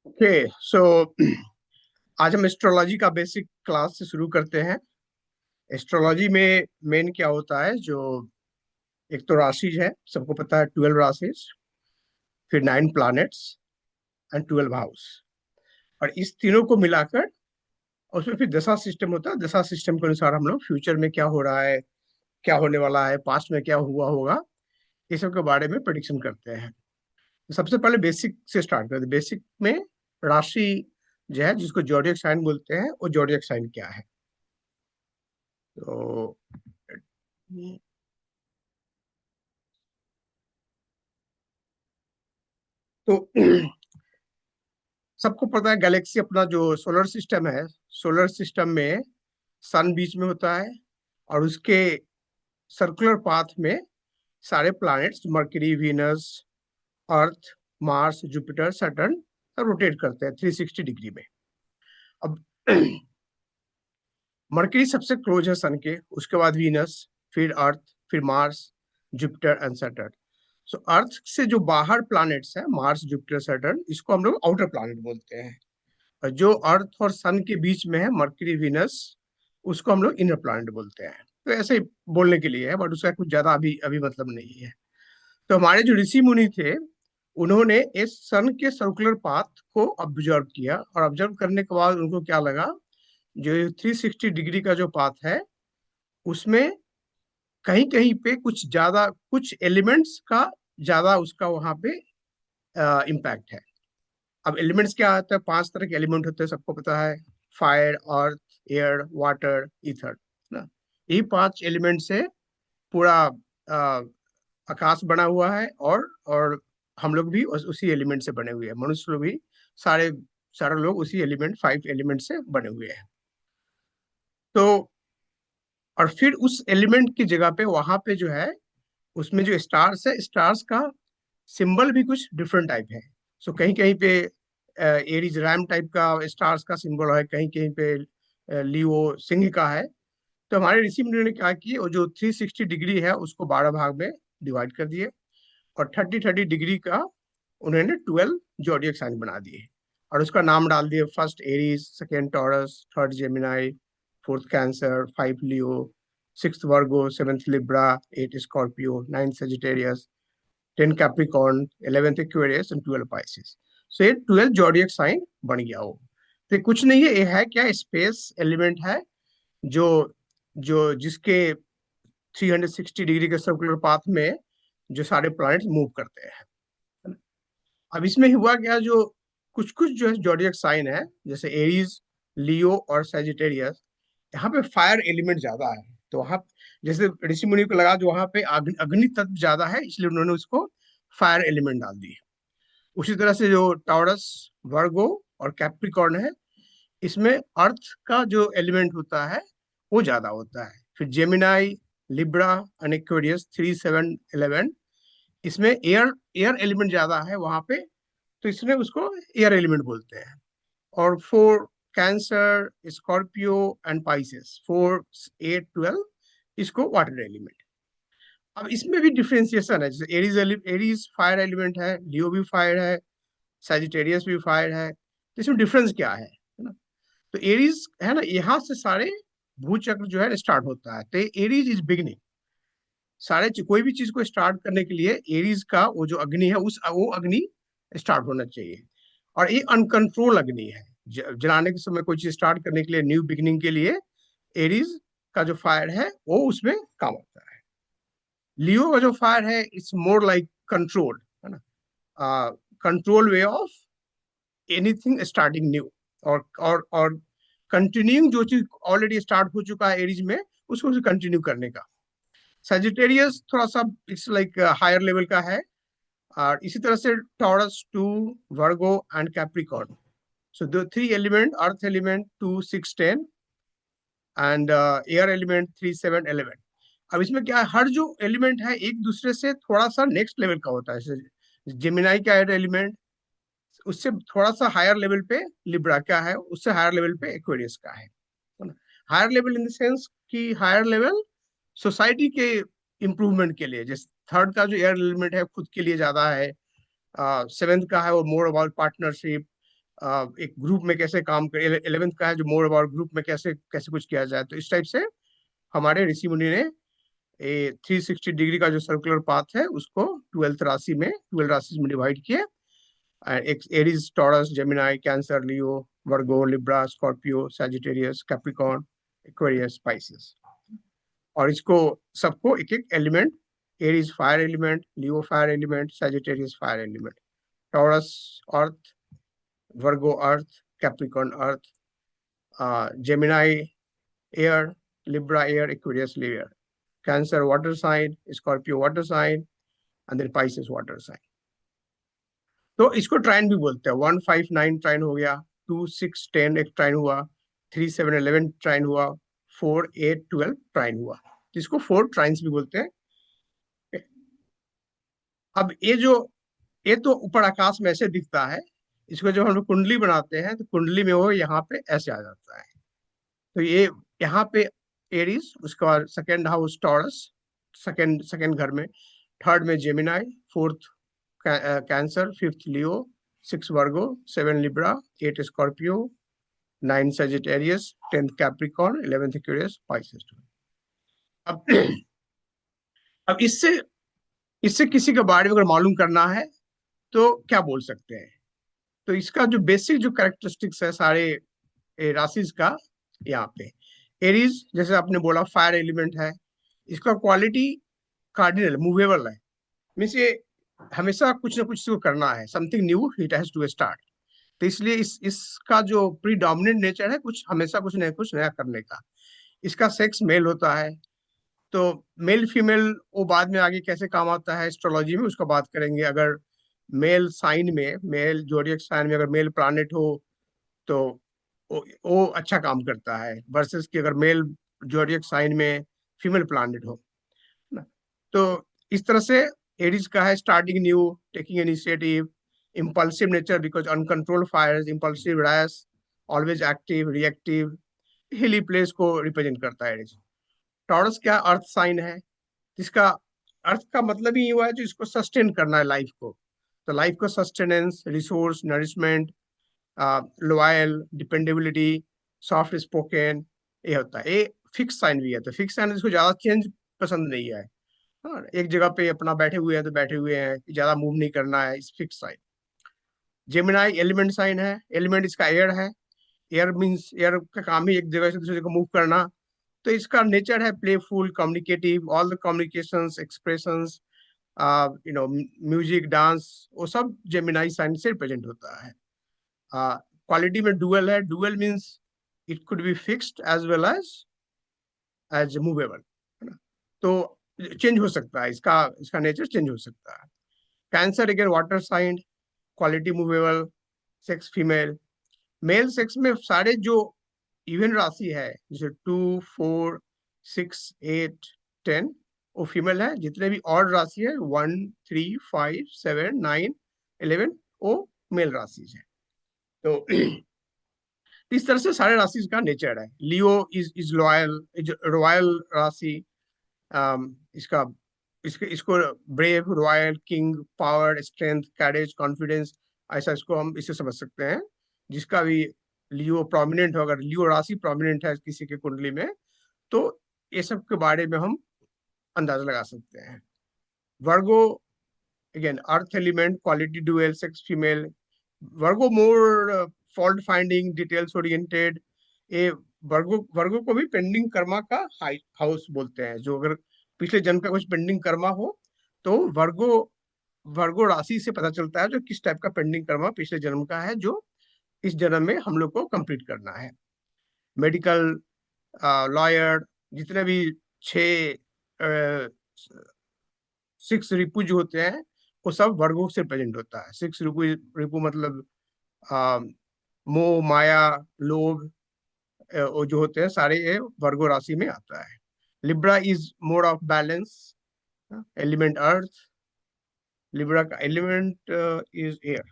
Okay so आज हम astrology का बेसिक क्लास से शुरू करते हैं। एस्ट्रोलॉजी में मेन क्या होता है, जो एक तो राशि है, सबको पता है 12 राशिस, फिर 9 प्लैनेट्स एंड 12 हाउस, और इस तीनों को मिलाकर और उसमें फिर दशा सिस्टम होता है। दशा सिस्टम के अनुसार हम लोग फ्यूचर में क्या हो रहा है, क्या होने वाला है, पास्ट में क्या हुआ होगा, ये सब के बारे में प्रेडिक्शन करते हैं। तो सबसे पहले बेसिक से स्टार्ट करते हैं। बेसिक में राशि जो है, जिसको जोडियक साइन बोलते हैं, वो जोडियक साइन क्या है। तो तो सबको पता है, गैलेक्सी अपना जो सोलर सिस्टम है, सोलर सिस्टम में सन बीच में होता है, और उसके सर्कुलर पाथ में सारे प्लैनेट्स मरकरी, वीनस, अर्थ, मार्स, जुपिटर, सैटर्न रोटेट करते हैं 360 डिग्री में। अब मरकरी सबसे क्लोज है सन के, उसके बाद वीनस, फिर अर्थ, फिर मार्स, जुपिटर एंड सैटर्न। सो अर्थ से जो बाहर प्लैनेट्स है, मार्स, जुपिटर, सैटर्न, इसको हम लोग आउटर प्लैनेट बोलते हैं। और जो अर्थ और सन के बीच में है, मरकरी, वीनस, उसको हम लोग इनर प्लैनेट बोलते हैं। तो ऐसे ही बोलने के लिए है, बट उसका कुछ ज्यादा अभी अभी मतलब नहीं है। तो हमारे जो ऋषि मुनि थे, उन्होंने इस सन के सर्कुलर पाथ को ऑब्जर्व किया, और ऑब्जर्व करने के बाद उनको क्या लगा, जो 360 डिग्री का जो पाथ है, उसमें कहीं कहीं पे कुछ ज्यादा, कुछ एलिमेंट्स का ज्यादा उसका वहां पे इम्पैक्ट है। अब एलिमेंट्स क्या होता है, 5 तरह के एलिमेंट होते हैं, सबको पता है। फायर, अर्थ, एयर, वाटर, ईथर ना। यही 5 एलिमेंट से पूरा अ, आकाश बना हुआ है, और हम लोग भी उसी एलिमेंट से बने हुए हैं। मनुष्य लोग भी सारे सारे लोग उसी एलिमेंट, 5 एलिमेंट से बने हुए हैं। तो और फिर उस एलिमेंट की जगह पे, वहां पे जो है, उसमें जो स्टार्स है, स्टार्स का सिंबल भी कुछ डिफरेंट टाइप है। सो कहीं कहीं पे एरीज रैम टाइप का स्टार्स का सिंबल है, कहीं कहीं पे लियो सिंह का है। तो हमारे ऋषि मुनि ने क्या किए, वो जो 360 डिग्री है उसको 12 भाग में डिवाइड कर दिए, और 30-30 डिग्री का उन्होंने 12 जोडियक साइन बना दिए, और उसका नाम डाल दिए। First Aries, second Taurus, third Gemini, fourth Cancer, 5 Leo, six Virgo, seventh Libra, eight Scorpio, nine Sagittarius, 10 Capricorn, 11th Aquarius and 12 Pisces. So ये 12 जोडियक साइन बन गया वो। तो कुछ नहीं है, ये है क्या, स्पेस एलिमेंट है, जो जो जिसके 360 डिग्री के सर्कुलर पाथ में जो सारे प्लैनेट्स मूव करते हैं। अब इसमें हुआ क्या, जो कुछ कुछ जो है जोडियक साइन है, जैसे एरीज, लियो और सैजिटेरियस, यहाँ पे फायर एलिमेंट ज्यादा है। तो वहाँ जैसे ऋषि मुनि को लगा जो वहाँ पे अग्नि तत्व ज्यादा है, इसलिए उन्होंने उसको फायर एलिमेंट डाल दिए। उसी तरह से जो टॉरस, वर्गो और कैप्रिकॉर्न है, इसमें अर्थ का जो एलिमेंट होता है वो ज्यादा होता है। फिर जेमिनाई, लिब्रा एंड एक्वेरियस 3, 7, 11, इसमें एयर एयर एलिमेंट ज्यादा है वहां पे, तो इसमें उसको एयर एलिमेंट बोलते हैं। और four, cancer, Scorpio and Pisces, 4, 8, 12, इसको वाटर एलिमेंट। अब इसमें भी डिफ्रेंसिएशन है, जैसे एरीज, एरीज फायर एलिमेंट है, लियो भी फायर है, सैजिटेरियस भी फायर है। तो इसमें डिफरेंस क्या है ना। तो एरीज है ना, यहाँ से सारे भूचक्र जो है स्टार्ट होता है। तो एरीज इज बिगनिंग। कोई भी चीज को स्टार्ट करने के लिए एरीज का वो जो अग्नि है, उस वो अग्नि स्टार्ट होना चाहिए। और ये अनकंट्रोल अग्नि है। जलाने के समय कोई चीज स्टार्ट करने के लिए, न्यू बिगनिंग के लिए, एरीज का जो फायर है वो उसमें काम आता है। लियो का जो फायर है, इट्स मोर लाइक कंट्रोल, है ना, control way of anything starting new, और कंटिन्यूइंग जो चीज ऑलरेडी स्टार्ट हो चुका है एरीज में, उसको कंटिन्यू करने का। सजिटेरियस थोड़ा सा इट्स लाइक हायर लेवल का है। और इसी तरह से Taurus, two, Virgo and Capricorn. So दो three element, earth element 2, 6, 10, and air element 3, 7, 11। अब इसमें क्या है, हर जो एलिमेंट है एक दूसरे से थोड़ा सा नेक्स्ट लेवल का होता है। जैसे जेमिनाई का एयर एलिमेंट, उससे थोड़ा सा हायर लेवल पे लिब्रा का है, उससे हायर लेवल पे एक्वेरियस का है ना। Higher level in the sense कि हायर लेवल सोसाइटी के इम्प्रूवमेंट के लिए। जैसे थर्ड का जो एयर एलिमेंट है खुद के लिए ज्यादा है, सेवेंथ का है वो मोर अबाउट पार्टनरशिप, एक ग्रुप में कैसे काम कर, 11th का है जो मोर अबाउट ग्रुप में कैसे कैसे कुछ किया जाए। तो इस टाइप से हमारे ऋषि मुनि ने 360 डिग्री का जो सर्कुलर पाथ है उसको 12th राशि में 12 राशि में डिवाइड किया। एक Aries, Taurus, Gemini, Cancer, Leo, Virgo, Libra, Scorpio, Sagittarius, Capricorn, Aquarius, Pisces. और इसको सबको एक एक element, Aries fire element, Leo fire element, Sagittarius fire element, Taurus earth, Virgo earth, Capricorn earth, Gemini air, Libra air, Aquarius air, Cancer water sign, Scorpio water sign, and then Pisces water sign. तो इसको ट्राइन भी बोलते हैं। 159 ट्राइन हो गया, 2610 एक ट्राइन हुआ, 3711 ट्राइन हुआ, 4812 ट्राइन हुआ। इसको 4 ट्राइन्स भी बोलते हैं। अब ये तो ऊपर आकाश में ऐसे दिखता है। इसको जब हम लोग कुंडली बनाते हैं तो कुंडली में वो यहाँ पे ऐसे आ जाता है। तो ये यहाँ पे एरीज, उसके बाद second house taurus, second second घर में, थर्ड में जेमिनाई, फोर्थ कैंसर, फिफ्थ लियो, 6 वर्गो, 7 Libra, 8 Scorpio, 9 Sagittarius, 10th Capricorn, 11th Aquarius, Pisces. अब अब इससे किसी के बारे में अगर मालूम करना है तो क्या बोल सकते हैं। तो इसका जो बेसिक जो कैरेक्टरिस्टिक्स है सारे राशिस का, यहाँ पे एरीज जैसे आपने बोला फायर एलिमेंट है, इसका क्वालिटी कार्डिनल मूवेबल है। मीन्स ये हमेशा कुछ ना कुछ इसको करना है, something new it has to start. तो इसलिए इसका जो प्रीडोमिनेंट नेचर है कुछ हमेशा कुछ नया करने का। इसका सेक्स मेल होता है। तो मेल फीमेल वो बाद में आगे कैसे काम आता है एस्ट्रोलॉजी में, उसका बात करेंगे। अगर मेल साइन में, मेल जोडियक साइन में अगर मेल प्लानेट हो तो वो अच्छा काम करता है, वर्सेस कि अगर मेल जोडियक साइन में फीमेल प्लानेट हो ना। तो इस तरह से एरीज का है starting new, taking initiative, impulsive nature because uncontrolled fires, impulsive rash, always active, reactive, हिली प्लेस को रिप्रेजेंट करता है एरीज। टॉरस क्या अर्थ साइन है, जिसका अर्थ का मतलब ही हुआ है जो इसको सस्टेन करना है लाइफ को। तो लाइफ को sustenance, resource, nourishment, loyal, dependability, soft spoken, ये होता है। ये फिक्स साइन भी है। तो फिक्स साइन इसको ज्यादा चेंज पसंद नहीं है। हाँ, एक जगह पे अपना बैठे हुए हैं तो बैठे हुए हैं, ज्यादा मूव नहीं करना है, इस fix sign. Gemini element sign है, एलिमेंट इसका एयर है। एयर मीन्स एयर का काम ही एक जगह से दूसरी जगह मूव करना। तो इसका नेचर है playful, communicative, all the communications, expressions, music, dance, वो सब जेमिनाई साइन से रिप्रेजेंट होता है। क्वालिटी में डुअल है। Dual means it could be fixed as well as movable, है ना। तो चेंज हो सकता है, इसका इसका नेचर चेंज हो सकता है। Cancer again water sign, quality movable, sex female. Male sex में सारे जो इवन राशि है जैसे 2, 4, 6, 8, 10 वो फीमेल है। जितने भी ऑड राशि है 1, 3, 5, 7, 9, 11 वो मेल राशि है। तो इस तरह से सारे राशि का नेचर है। लियो इज लॉयल, इज रॉयल राशि। इसका इसको brave, royal, king, power, strength, carriage, confidence, ऐसा इसको हम इसे समझ सकते हैं। जिसका भी लियो प्रोमिनेंट हो, अगर लियो राशि प्रोमिनेंट है किसी के कुंडली में, तो ये सब के बारे में हम अंदाजा लगा सकते हैं। Virgo again earth element, quality dual, sex female. Virgo more fault finding, details oriented. ये वर्गो को भी पेंडिंग कर्मा का हाउस बोलते हैं। जो अगर पिछले जन्म का कुछ पेंडिंग कर्मा हो तो वर्गो वर्गो राशि से पता चलता है जो किस टाइप का पेंडिंग कर्मा पिछले जन्म का है, जो इस जन्म में हम लोग को कंप्लीट करना है। मेडिकल, लॉयर, जितने भी 6 रिपु जो होते हैं वो सब वर्गो से प्रेजेंट होता है। 6 रिपु रिपु मतलब आ, मोह, माया, लोभ, वो जो होते हैं सारे ये वर्गो राशि में आता है। Libra is mode of balance, element earth. Libra का element is air.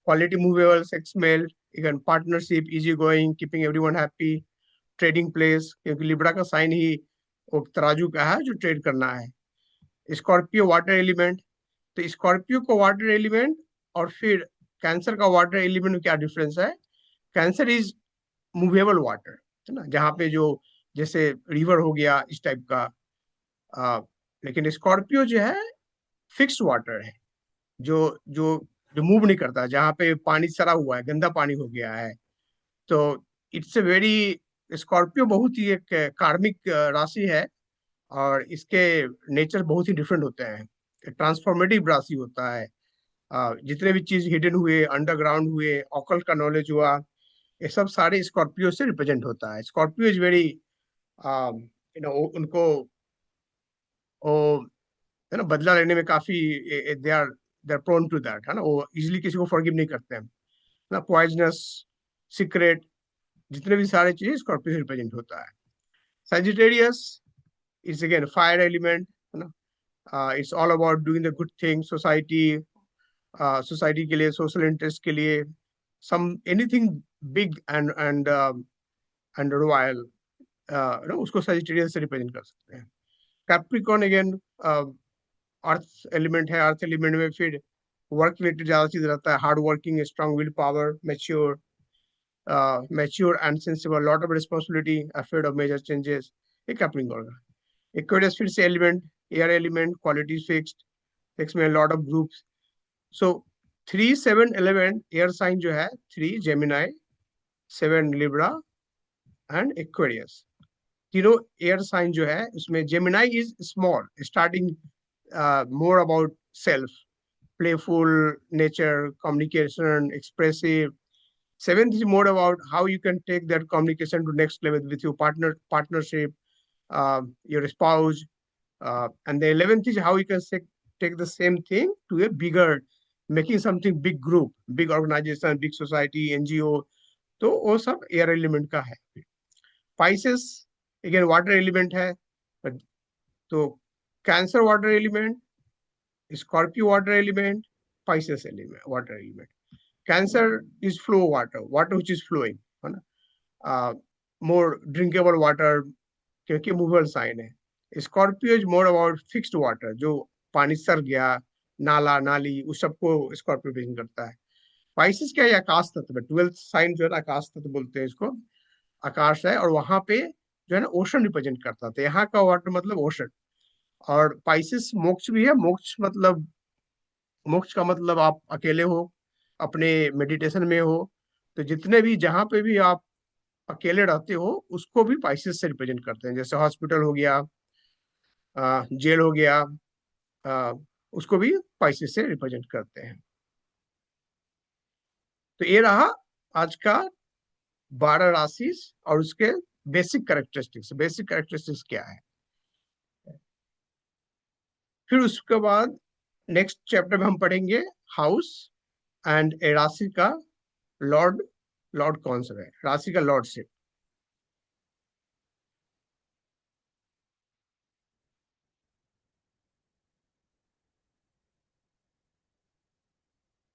Quality movable, sex male, again partnership, easy going, keeping everyone happy, trading place, क्योंकि लिब्रा का साइन ही वो तराजू का है जो ट्रेड करना है। स्कॉर्पियो वाटर एलिमेंट, तो स्कॉर्पियो को वाटर एलिमेंट और फिर कैंसर का वाटर एलिमेंट में क्या डिफरेंस है? कैंसर इज मूवेबल वाटर, है ना, जहाँ पे जो जैसे रिवर हो गया इस टाइप का। आ, लेकिन स्कॉर्पियो जो है फिक्स्ड वाटर है, जो जो जो मूव नहीं करता, जहाँ पे पानी सड़ा हुआ है, गंदा पानी हो गया है। तो इट्स ए वेरी, स्कॉर्पियो बहुत ही एक कार्मिक राशि है, और इसके नेचर बहुत ही डिफरेंट होते हैं। ट्रांसफॉर्मेटिव राशि होता है। जितने भी चीज हिडन हुए, अंडरग्राउंड हुए, ऑकल्ट का नॉलेज हुआ, ये सब सारे स्कॉर्पियो से रिप्रेजेंट होता है। स्कॉर्पियो इज वेरी, उनको वो, है ना, बदला लेने में काफी, they are prone to that, है ना, वो इजिली किसी को फॉरगिव नहीं करते हैं ना। पॉइजनस, सीक्रेट, जितने भी सारे चीज स्कॉर्पियो से रिप्रेजेंट होता है। Sagittarius is again fire element, है ना। It's all about doing the good thing, society के लिए, सोशल इंटरेस्ट के लिए, सम एनीथिंग बिग एंड रॉयल, उसको सजिटेरियन से रिप्रेजेंट कर सकते हैं। कैप्रिकॉर्न अगेन अर्थ एलिमेंट है। अर्थ एलिमेंट में फिर वर्क रिलेटेड ज्यादा चीज रहता है, hard working, strong will power, mature and sensible, lot of responsibility, afraid of major changes, ये कैप्रिकॉर्न का। एक्वेरियस फिर से element, air element, quality fixed, fix में lot of groups. So 3, 7, 11 air sign जो है, 3 जेमिनाई, 7 लिब्रा एंड एक्वेरियस, तीनों air sign जो है, उसमें Gemini is small, starting more about self, playful nature, communication, expressive. Seventh is more about how you can take that communication to next level with your partnership, your spouse. And the 11th is how you can take the same thing to a bigger, making something big group, big organization, big society, NGO. तो वो सब air element का है। Pisces again water element है। तो Cancer water element, Scorpio water element, Pisces element water element. Cancer is flow water, water which is flowing, है ना, more drinkable water, क्योंकि मूवेबल साइन है। Scorpio is more about fixed water, जो पानी sir गया, नाला नाली, उस सबको स्कॉर्पियो रिप्रेजेंट करता है। पाइसेस क्या है? आकाश तत्व है, 12th साइन जो है आकाश तत्व बोलते हैं इसको। आकाश है, और वहां पे जो है ना ओशन रिप्रेजेंट करता था। यहाँ का वाटर मतलब ओशन। और पाइसेस मोक्ष भी है। मोक्ष का मतलब आप अकेले हो, अपने मेडिटेशन में हो, तो जितने भी जहाँ पे भी आप अकेले रहते हो, उसको भी पाइसेस से रिप्रेजेंट करते हैं। जैसे हॉस्पिटल हो गया, जेल हो गया, आ, उसको भी पाइसेस से रिप्रेजेंट करते हैं। तो ये रहा आज का 12 राशि और उसके बेसिक कैरेक्टरिस्टिक्स। बेसिक कैरेक्टरिस्टिक्स क्या है? फिर उसके बाद नेक्स्ट चैप्टर में हम पढ़ेंगे हाउस एंड ए राशि का लॉर्ड, लॉर्ड कौन सा है, राशि का लॉर्डशिप।